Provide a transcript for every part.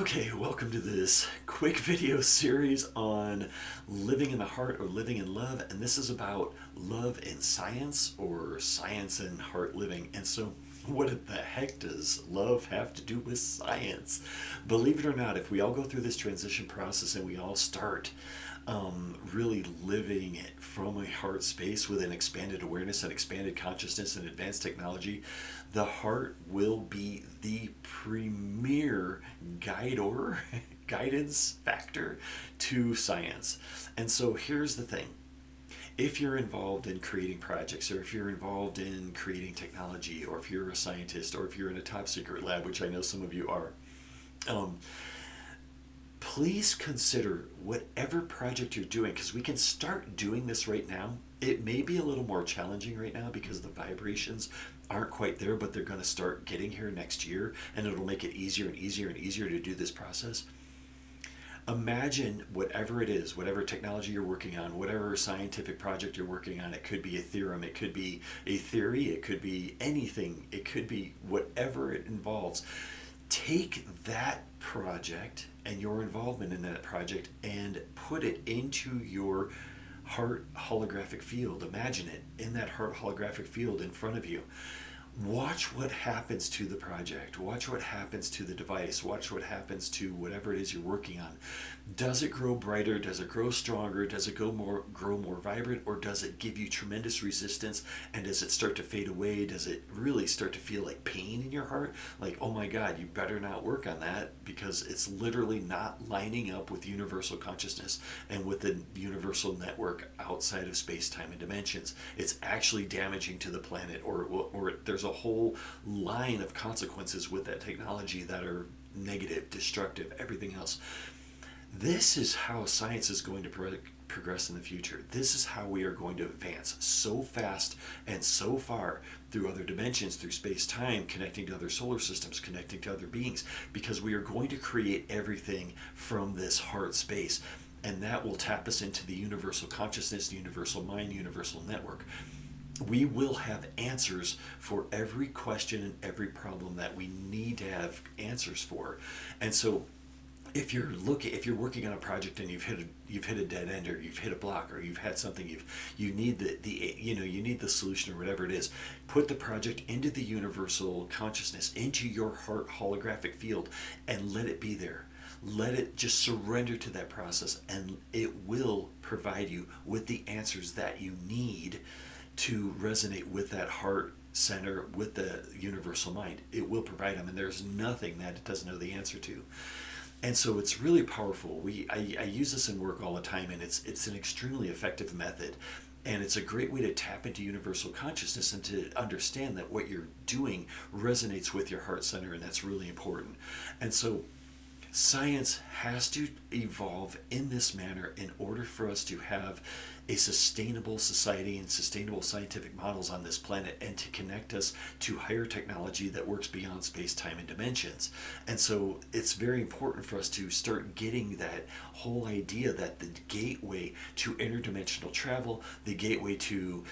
Okay, welcome to this quick video series on living in the heart or living in love. And this is about love in science or science and heart living. And so, what the heck does love have to do with science? Believe it or not, if we all go through this transition process and we all start really living it from a heart space with an expanded awareness and expanded consciousness and advanced technology, the heart will be the premier guide or guidance factor to science. And so here's the thing. If you're involved in creating projects, or if you're involved in creating technology, or if you're a scientist, or if you're in a top secret lab, which I know some of you are, um, please consider whatever project you're doing, because we can start doing this right now. It may be a little more challenging right now because the vibrations aren't quite there, but they're going to start getting here next year, and it'll make it easier and easier and easier to do this process. Imagine whatever it is, whatever technology you're working on, whatever scientific project you're working on. It could be a theorem, it could be a theory, it could be anything, it could be whatever it involves. Take that project and your involvement in that project and put it into your heart holographic field. Imagine it in that heart holographic field in front of you. Watch what happens to the project. Watch what happens to the device. Watch what happens to whatever it is you're working on. Does it grow brighter? Does it grow stronger? Does it grow more vibrant? Or does it give you tremendous resistance? And does it start to fade away? Does it really start to feel like pain in your heart? Like, oh my God, you better not work on that, because it's literally not lining up with universal consciousness and with the universal network outside of space, time, and dimensions. It's actually damaging to the planet, or there's a whole line of consequences with that technology that are negative, destructive, everything else. This is how science is going to progress in the future. This is how we are going to advance so fast and so far through other dimensions, through space-time, connecting to other solar systems, connecting to other beings, because we are going to create everything from this heart space. And that will tap us into the universal consciousness, the universal mind, universal network. We will have answers for every question and every problem that we need to have answers for. And so if you're working on a project and you've hit a dead end, or you've hit a block, or you've had something, you need you need the solution, or whatever it is, put the project into the universal consciousness, into your heart holographic field, and let it be there. Let it just surrender to that process, and it will provide you with the answers that you need to resonate with that heart center, with the universal mind. It will provide them, and there's nothing that it doesn't know the answer to. And so it's really powerful. I use this in work all the time, and it's an extremely effective method. And it's a great way to tap into universal consciousness and to understand that what you're doing resonates with your heart center, and that's really important. And so science has to evolve in this manner in order for us to have a sustainable society and sustainable scientific models on this planet, and to connect us to higher technology that works beyond space, time, and dimensions. And so it's very important for us to start getting that whole idea that the gateway to interdimensional travel, the gateway to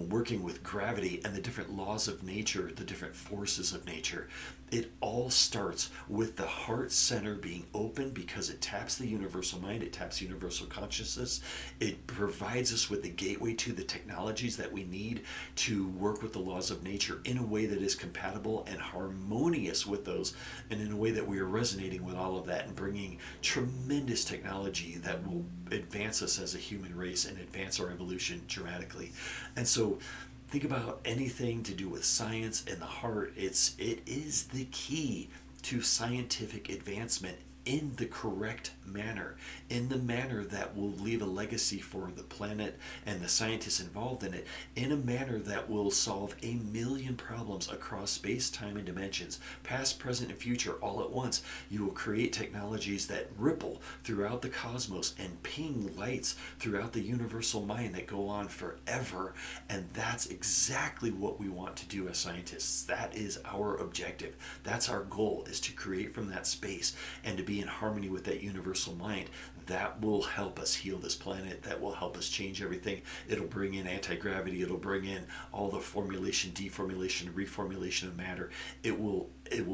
working with gravity and the different laws of nature, the different forces of nature, it all starts with the heart center being open, because it taps the universal mind, it taps universal consciousness, it provides us with the gateway to the technologies that we need to work with the laws of nature in a way that is compatible and harmonious with those, and in a way that we are resonating with all of that and bringing tremendous technology that will advance us as a human race and advance our evolution dramatically. And so think about anything to do with science and the heart. It is the key to scientific advancement in the correct manner, in the manner that will leave a legacy for the planet and the scientists involved in it, in a manner that will solve a million problems across space, time, and dimensions, past, present, and future, all at once. You will create technologies that ripple throughout the cosmos and ping lights throughout the universal mind that go on forever. And that's exactly what we want to do as scientists. That is our objective. That's our goal, is to create from that space and to be be in harmony with that universal mind, that will help us heal this planet. That will help us change everything. It'll bring in anti-gravity. It'll bring in all the formulation, deformulation, reformulation of matter. It will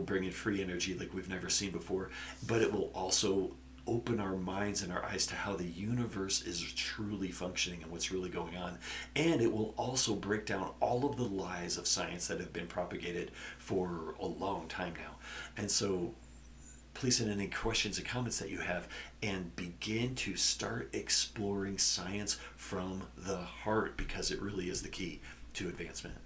bring in free energy like we've never seen before. But it will also open our minds and our eyes to how the universe is truly functioning and what's really going on. And it will also break down all of the lies of science that have been propagated for a long time now. And so please send in any questions and comments that you have, and begin to start exploring science from the heart, because it really is the key to advancement.